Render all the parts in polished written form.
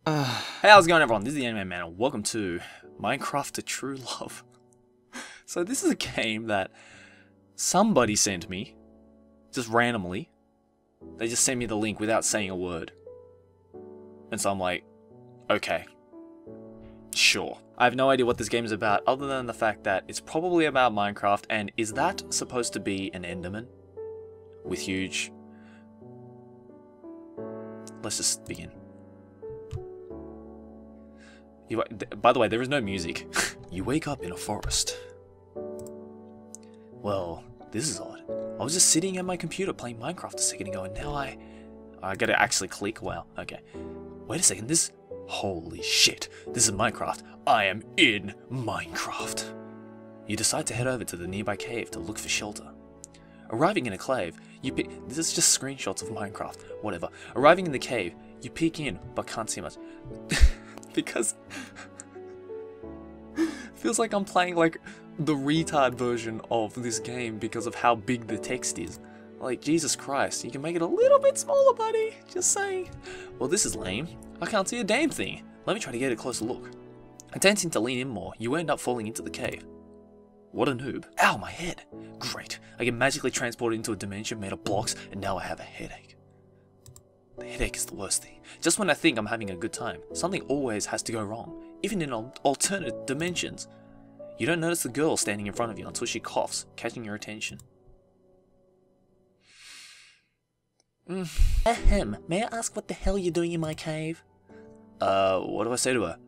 Hey, how's it going, everyone? This is the Anime Man, and welcome to Minecraft to True Love. So this is a game that somebody sent me, just randomly. They just sent me the link without saying a word. And so I'm like, okay, sure. I have no idea what this game is about, other than the fact that it's probably about Minecraft, and is that supposed to be an Enderman? With huge... Let's just begin. By the way, there is no music. You wake up in a forest. Well, this is odd. I was just sitting at my computer playing Minecraft a second ago, and now I gotta actually click. Wow, okay. Wait a second, holy shit, this is Minecraft. I am in Minecraft. You decide to head over to the nearby cave to look for shelter. Arriving in a cave, this is just screenshots of Minecraft, whatever. Arriving in the cave, you peek in, but can't see much. Because feels like I'm playing like the retard version of this game because of how big the text is. Like, Jesus Christ, you can make it a little bit smaller, buddy. Just saying. Well, this is lame. I can't see a damn thing. Let me try to get a closer look. Attempting to lean in more, you end up falling into the cave. What a noob. Ow, my head. Great. I get magically transported into a dimension made of blocks, and now I have a headache. The headache is the worst thing. Just when I think I'm having a good time, something always has to go wrong, even in alternate dimensions. You don't notice the girl standing in front of you until she coughs, catching your attention. Ahem, may I ask what the hell you're doing in my cave? What do I say to her?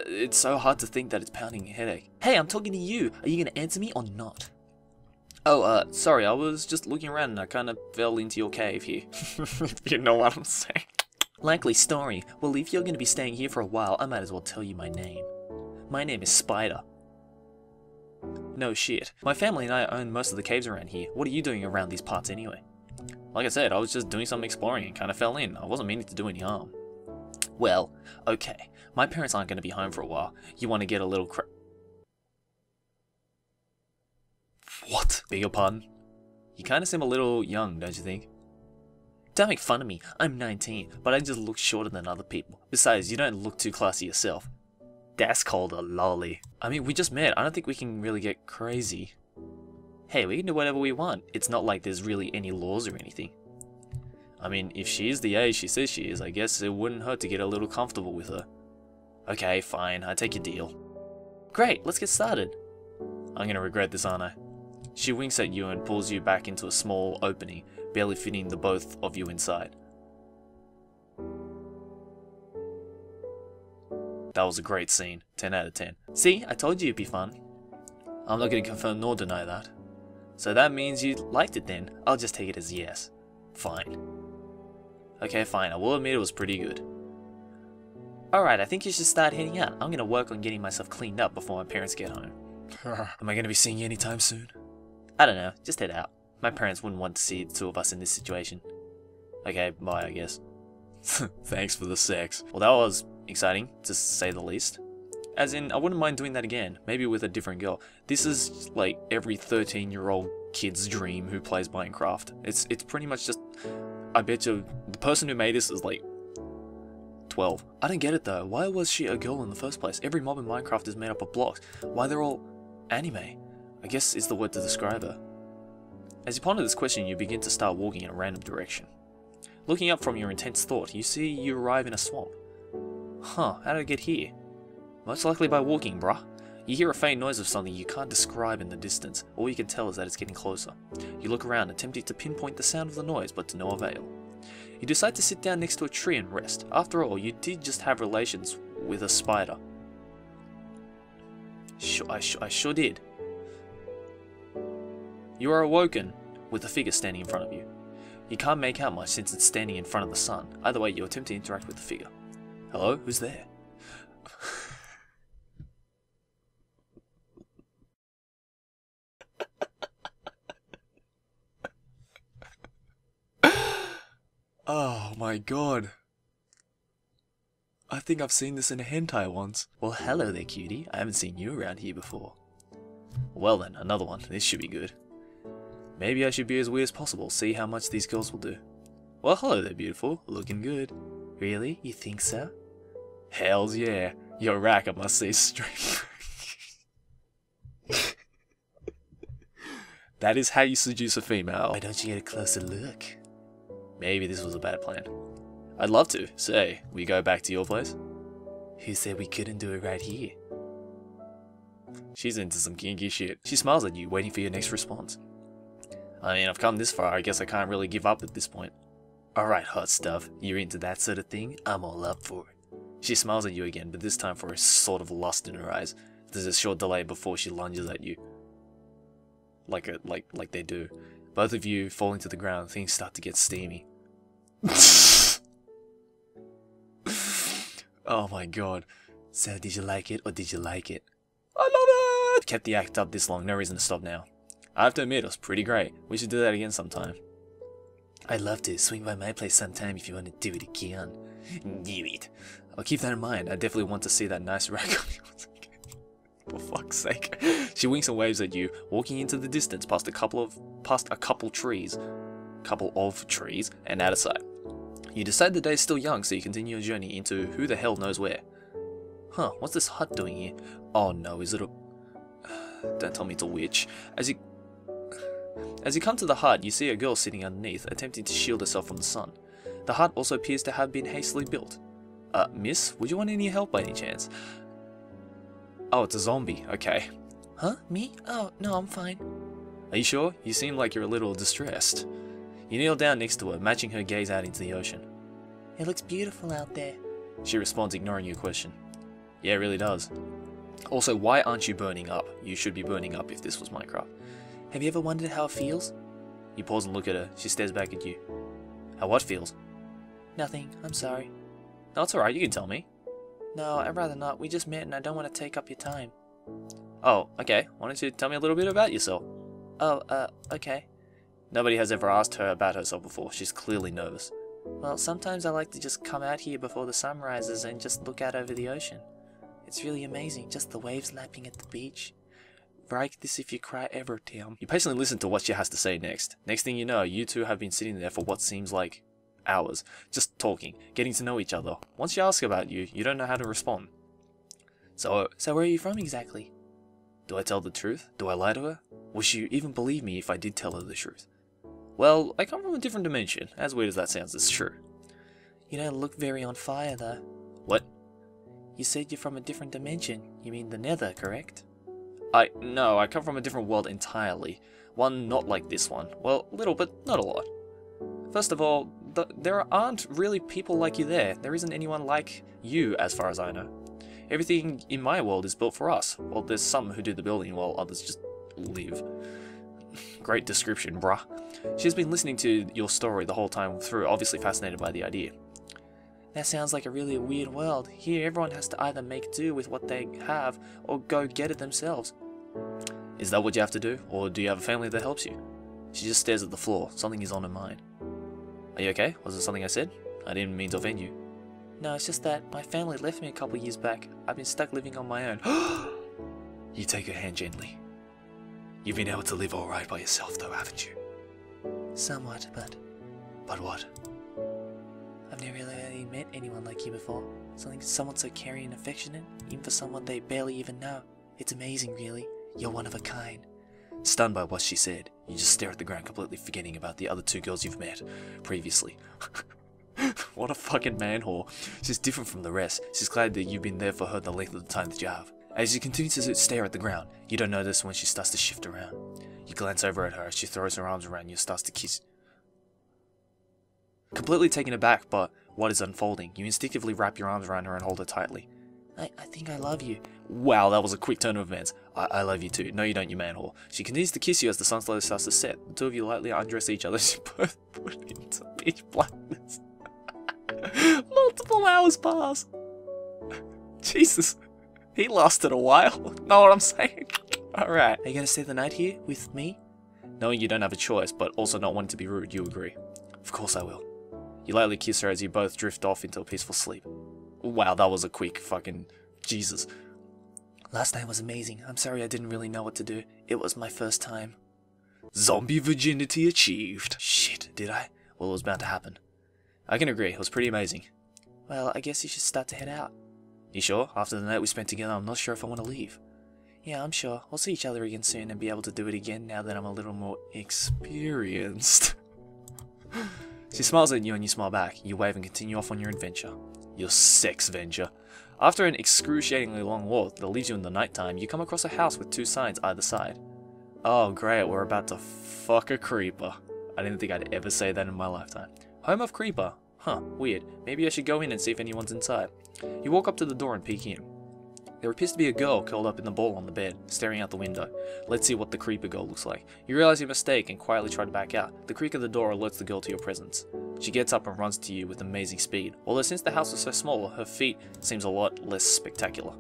It's so hard to think that it's pounding a headache. Hey, I'm talking to you. Are you gonna answer me or not? Oh, sorry, I was just looking around and I kind of fell into your cave here. You know what I'm saying. Likely story. Well, if you're going to be staying here for a while, I might as well tell you my name. My name is Spider. No shit. My family and I own most of the caves around here. What are you doing around these parts anyway? Like I said, I was just doing some exploring and kind of fell in. I wasn't meaning to do any harm. Well, okay. My parents aren't going to be home for a while. You want to get a little What? Beg your pardon? You kind of seem a little young, don't you think? Don't make fun of me. I'm 19, but I just look shorter than other people. Besides, you don't look too classy yourself. That's called a lolly. I mean, we just met. I don't think we can really get crazy. Hey, we can do whatever we want. It's not like there's really any laws or anything. I mean, if she is the age she says she is, I guess it wouldn't hurt to get a little comfortable with her. Okay, fine. I take your deal. Great, let's get started. I'm gonna regret this, aren't I? She winks at you and pulls you back into a small opening, barely fitting the both of you inside. That was a great scene. 10 out of 10. See, I told you it'd be fun. I'm not going to confirm nor deny that. So that means you liked it then. I'll just take it as yes. Fine. Okay, fine. I will admit it was pretty good. Alright, I think you should start heading out. I'm going to work on getting myself cleaned up before my parents get home. Am I going to be seeing you anytime soon? I don't know, just head out. My parents wouldn't want to see the two of us in this situation. Okay, bye, I guess. Thanks for the sex. Well, that was exciting, to say the least. As in, I wouldn't mind doing that again, maybe with a different girl. This is like every 13-year-old kid's dream who plays Minecraft. It's pretty much just, I bet you, the person who made this is like 12. I don't get it though, why was she a girl in the first place? Every mob in Minecraft is made up of blocks. Why they're all anime? I guess is the word to describe her. As you ponder this question, you begin to start walking in a random direction. Looking up from your intense thought, you see you arrive in a swamp. Huh, how did I get here? Most likely by walking, bruh. You hear a faint noise of something you can't describe in the distance. All you can tell is that it's getting closer. You look around, attempting to pinpoint the sound of the noise, but to no avail. You decide to sit down next to a tree and rest. After all, you did just have relations with a spider. I sure did. You are awoken with a figure standing in front of you. You can't make out much since it's standing in front of the sun. Either way, you attempt to interact with the figure. Hello? Who's there? Oh my god. I think I've seen this in a hentai once. Well, hello there, cutie. I haven't seen you around here before. Well then, another one. This should be good. Maybe I should be as weird as possible, see how much these girls will do. Well, hello there, beautiful. Looking good. Really? You think so? Hells yeah. You're rack, I must say straight. That is how you seduce a female. Why don't you get a closer look? Maybe this was a bad plan. I'd love to. Say, we go back to your place? Who said we couldn't do it right here? She's into some kinky shit. She smiles at you, waiting for your next response. I mean, I've come this far, I guess I can't really give up at this point. Alright, hot stuff. You're into that sort of thing? I'm all up for it. She smiles at you again, but this time for a sort of lust in her eyes. There's a short delay before she lunges at you. Like they do. Both of you falling to the ground, things start to get steamy. Oh my god. So did you like it or did you like it? I love it! Kept the act up this long, no reason to stop now. I have to admit, it was pretty great. We should do that again sometime. I'd love to. Swing by my place sometime if you want to do it again. Do it. I'll keep that in mind. I definitely want to see that nice rack on you. For fuck's sake. She winks and waves at you, walking into the distance past a couple of trees, and out of sight. You decide the day's still young, so you continue your journey into who the hell knows where. Huh, what's this hut doing here? Oh no, is it a... Don't tell me it's a witch. As you come to the hut, you see a girl sitting underneath, attempting to shield herself from the sun. The hut also appears to have been hastily built. Miss, would you want any help by any chance? Oh, it's a zombie. Okay. Huh? Me? Oh, no, I'm fine. Are you sure? You seem like you're a little distressed. You kneel down next to her, matching her gaze out into the ocean. It looks beautiful out there. She responds, ignoring your question. Yeah, it really does. Also, why aren't you burning up? You should be burning up if this was Minecraft. Have you ever wondered how it feels? You pause and look at her. She stares back at you. How what feels? Nothing. I'm sorry. No, it's alright. You can tell me. No, I'd rather not. We just met and I don't want to take up your time. Oh, okay. Why don't you tell me a little bit about yourself? Oh, okay. Nobody has ever asked her about herself before. She's clearly nervous. Well, sometimes I like to just come out here before the sun rises and just look out over the ocean. It's really amazing, just the waves lapping at the beach. Write this if you cry ever, Tim. You patiently listen to what she has to say next. Next thing you know, you two have been sitting there for what seems like hours, just talking, getting to know each other. Once she asks about you, you don't know how to respond. So where are you from exactly? Do I tell the truth? Do I lie to her? Will she even believe me if I did tell her the truth? Well, I come from a different dimension. As weird as that sounds, it's true. You don't look very on fire, though. What? You said you're from a different dimension. You mean the Nether, correct? No, I come from a different world entirely. One not like this one. Well, little, but not a lot. First of all, there aren't really people like you there. There isn't anyone like you, as far as I know. Everything in my world is built for us. Well, there's some who do the building while others just live. Great description, bruh. She's been listening to your story the whole time through, obviously fascinated by the idea. That sounds like a really weird world. Here, everyone has to either make do with what they have, or go get it themselves. Is that what you have to do, or do you have a family that helps you? She just stares at the floor. Something is on her mind. Are you okay? Was it something I said? I didn't mean to offend you. No, it's just that my family left me a couple years back. I've been stuck living on my own. You take her hand gently. You've been able to live alright by yourself though, haven't you? Somewhat, but... But what? I've never really met anyone like you before. Someone so caring and affectionate, even for someone they barely even know. It's amazing, really. You're one of a kind. Stunned by what she said, you just stare at the ground, completely forgetting about the other two girls you've met previously. What a fucking man whore. She's different from the rest. She's glad that you've been there for her the length of the time that you have. As you continue to stare at the ground, you don't notice when she starts to shift around. You glance over at her as she throws her arms around you and starts to kiss. Completely taken aback by what is unfolding, you instinctively wrap your arms around her and hold her tightly. I think I love you. Wow, that was a quick turn of events. I love you too. No, you don't, you man whore. She continues to kiss you as the sun slowly starts to set. The two of you lightly undress each other as you both put into pitch blackness. Multiple hours pass. Jesus. He lasted a while. Know what I'm saying? Alright. Are you gonna stay the night here with me? Knowing you don't have a choice, but also not wanting to be rude, you agree. Of course I will. You lightly kiss her as you both drift off into a peaceful sleep. Wow, that was a quick fucking... Jesus. Last night was amazing. I'm sorry I didn't really know what to do. It was my first time. Zombie virginity achieved. Shit, did I? Well, it was bound to happen. I can agree, it was pretty amazing. Well, I guess you should start to head out. You sure? After the night we spent together, I'm not sure if I want to leave. Yeah, I'm sure. We'll see each other again soon and be able to do it again now that I'm a little more experienced. She smiles at you and you smile back. You wave and continue off on your adventure. Your sex venture. After an excruciatingly long walk that leaves you in the nighttime, you come across a house with 2 signs either side. Oh great, we're about to fuck a creeper. I didn't think I'd ever say that in my lifetime. Home of creeper. Huh, weird. Maybe I should go in and see if anyone's inside. You walk up to the door and peek in. There appears to be a girl curled up in the ball on the bed, staring out the window. Let's see what the creeper girl looks like. You realize your mistake and quietly try to back out. The creak of the door alerts the girl to your presence. She gets up and runs to you with amazing speed, although since the house was so small, her feet seems a lot less spectacular.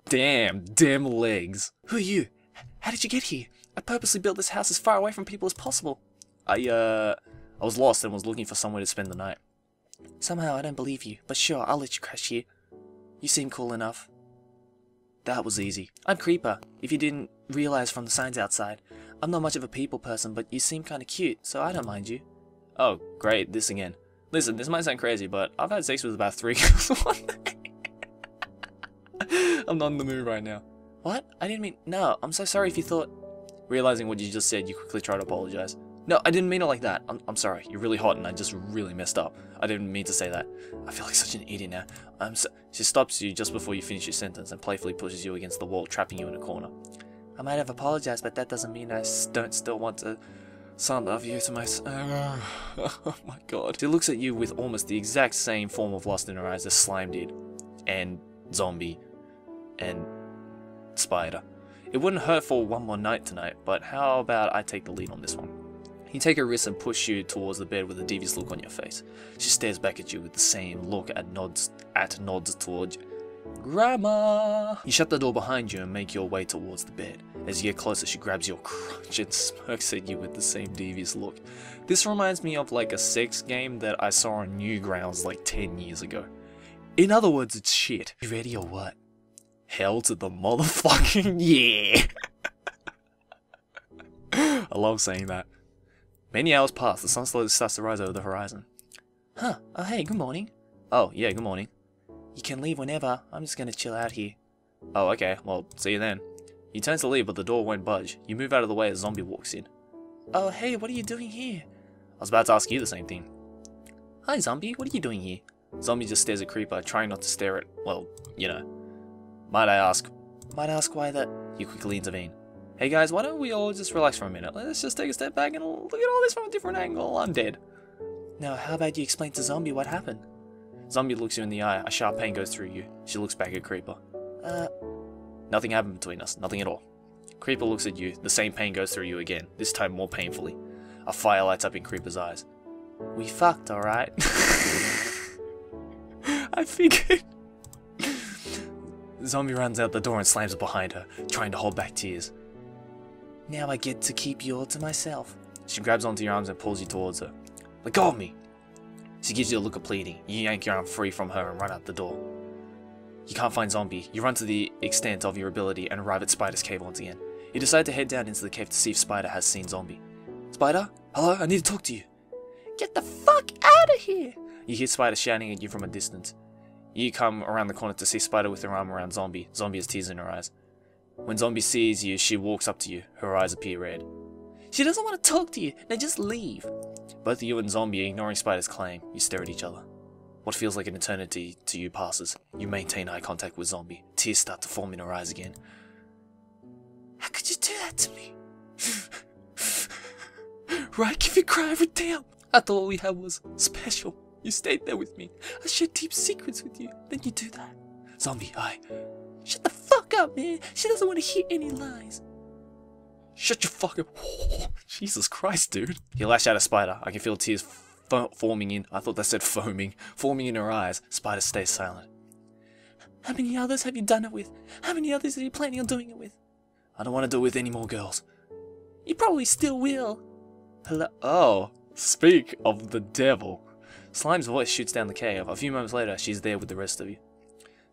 Damn, dim legs. Who are you? How did you get here? I purposely built this house as far away from people as possible. I was lost and was looking for somewhere to spend the night. Somehow I don't believe you, but sure, I'll let you crash here. You seem cool enough. That was easy. I'm Creeper, if you didn't realize from the signs outside. I'm not much of a people person, but you seem kinda cute, so I don't mind you. Oh, great, this again. Listen, this might sound crazy, but I've had sex with about 3 girls one day. I'm not in the mood right now. What? I didn't mean... No, I'm so sorry if you thought... Realizing what you just said, you quickly try to apologize. No, I didn't mean it like that. I'm sorry. You're really hot and I just really messed up. I didn't mean to say that. I feel like such an idiot now. She stops you just before you finish your sentence and playfully pushes you against the wall, trapping you in a corner. I might have apologized, but that doesn't mean I don't still want to... Son of you to my... Oh my god. She looks at you with almost the exact same form of lust in her eyes as Slime did. And Zombie. And Spider. It wouldn't hurt for one more night tonight, but how about I take the lead on this one? You take her wrist and push you towards the bed with a devious look on your face. She stares back at you with the same look and nods towards Grandma! You shut the door behind you and make your way towards the bed. As you get closer, she grabs your crotch and smirks at you with the same devious look. This reminds me of like a sex game that I saw on Newgrounds like 10 years ago. In other words, it's shit. You ready or what? Hell to the motherfucking yeah! I love saying that. Many hours pass, the sun slowly starts to rise over the horizon. Huh, oh hey, good morning. Oh, yeah, good morning. You can leave whenever, I'm just gonna chill out here. Oh, okay, well, see you then. You turn to leave, but the door won't budge. You move out of the way as Zombie walks in. Oh, hey, what are you doing here? I was about to ask you the same thing. Hi, Zombie, what are you doing here? Zombie just stares at Creeper, trying not to stare at, well, you know. Might I ask why that? You quickly intervene. Hey guys, why don't we all just relax for a minute? Let's just take a step back and look at all this from a different angle. I'm dead. Now, how about you explain to Zombie what happened? Zombie looks you in the eye. A sharp pain goes through you. She looks back at Creeper. Nothing happened between us. Nothing at all. Creeper looks at you. The same pain goes through you again, this time more painfully. A fire lights up in Creeper's eyes. We fucked, alright? I figured. Zombie runs out the door and slams it behind her, trying to hold back tears. Now I get to keep you all to myself. She grabs onto your arms and pulls you towards her. Let go of me! She gives you a look of pleading. You yank your arm free from her and run out the door. You can't find Zombie. You run to the extent of your ability and arrive at Spider's cave once again. You decide to head down into the cave to see if Spider has seen Zombie. Spider? Hello? I need to talk to you. Get the fuck out of here! You hear Spider shouting at you from a distance. You come around the corner to see Spider with her arm around Zombie. Zombie has tears in her eyes. When Zombie sees you, she walks up to you. Her eyes appear red. She doesn't want to talk to you. Now just leave. Both you and Zombie, ignoring Spider's claim, you stare at each other. What feels like an eternity to you passes. You maintain eye contact with Zombie. Tears start to form in her eyes again. How could you do that to me? Right, keep your cry every damn. I thought all we had was special. You stayed there with me. I shared deep secrets with you. Then you do that. Zombie, shut the fuck up, man. She doesn't want to hear any lies. Shut your fuck up. Oh, Jesus Christ, dude. You lash out at Spider. I can feel tears forming in. I thought that said foaming. Forming in her eyes. Spider stays silent. How many others have you done it with? How many others are you planning on doing it with? I don't want to do it with any more girls. You probably still will. Hello? Oh, speak of the devil. Slime's voice shoots down the cave. A few moments later, she's there with the rest of you.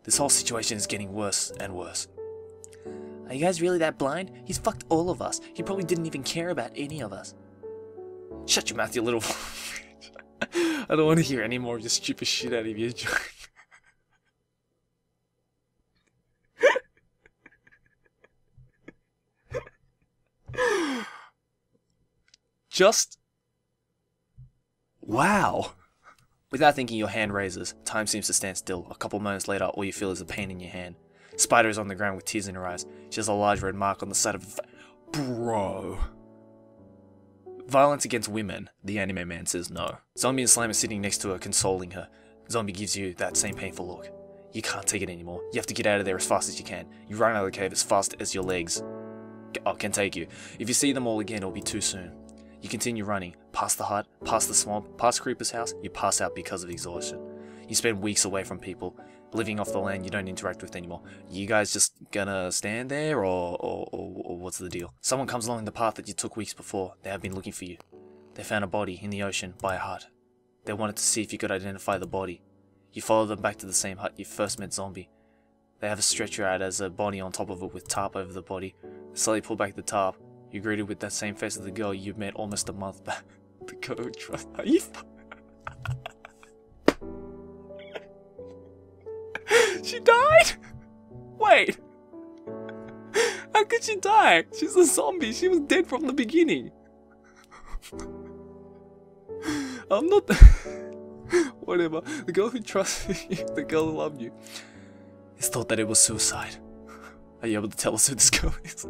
This whole situation is getting worse and worse. Are you guys really that blind? He's fucked all of us. He probably didn't even care about any of us. Shut your mouth, you little... I don't want to hear any more of your stupid shit out of you. Just... wow. Without thinking, your hand raises. Time seems to stand still. A couple moments later, all you feel is a pain in your hand. Spider is on the ground with tears in her eyes. She has a large red mark on the side of her Bro. Violence against women, the anime man says no. Zombie and Slime are sitting next to her, consoling her. Zombie gives you that same painful look. You can't take it anymore. You have to get out of there as fast as you can. You run out of the cave as fast as your legs can take you. If you see them all again, it'll be too soon. You continue running, past the hut, past the swamp, past Creeper's house. You pass out because of exhaustion. You spend weeks away from people, living off the land you don't interact with anymore. You guys just gonna stand there, or what's the deal? Someone comes along the path that you took weeks before. They have been looking for you. They found a body in the ocean by a hut. They wanted to see if you could identify the body. You follow them back to the same hut you first met Zombie. They have a stretcher out as a body on top of it with tarp over the body. They slowly pull back the tarp. You're greeted with that same face of the girl you met almost a month back. The girl who trust. Are you? She died? Wait. How could she die? She's a zombie. She was dead from the beginning. I'm not. Whatever. The girl who trusted you, the girl who loved you, has thought that it was suicide. Are you able to tell us who this girl is?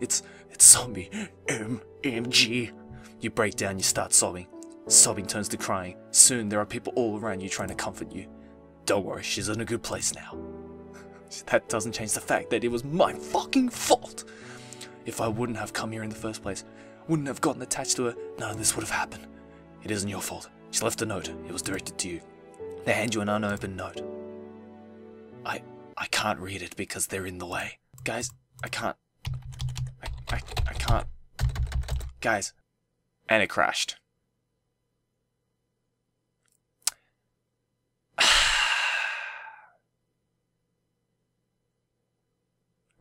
It's Zombie. OMFG. You break down, you start sobbing. Sobbing turns to crying. Soon there are people all around you trying to comfort you. Don't worry, she's in a good place now. That doesn't change the fact that it was my fucking fault. If I wouldn't have come here in the first place, wouldn't have gotten attached to her, none of this would have happened. It isn't your fault. She left a note. It was directed to you. They hand you an unopened note. I can't read it because they're in the way. Guys, I can't. I can't. Guys. And it crashed.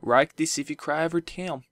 Write this if you cry over town.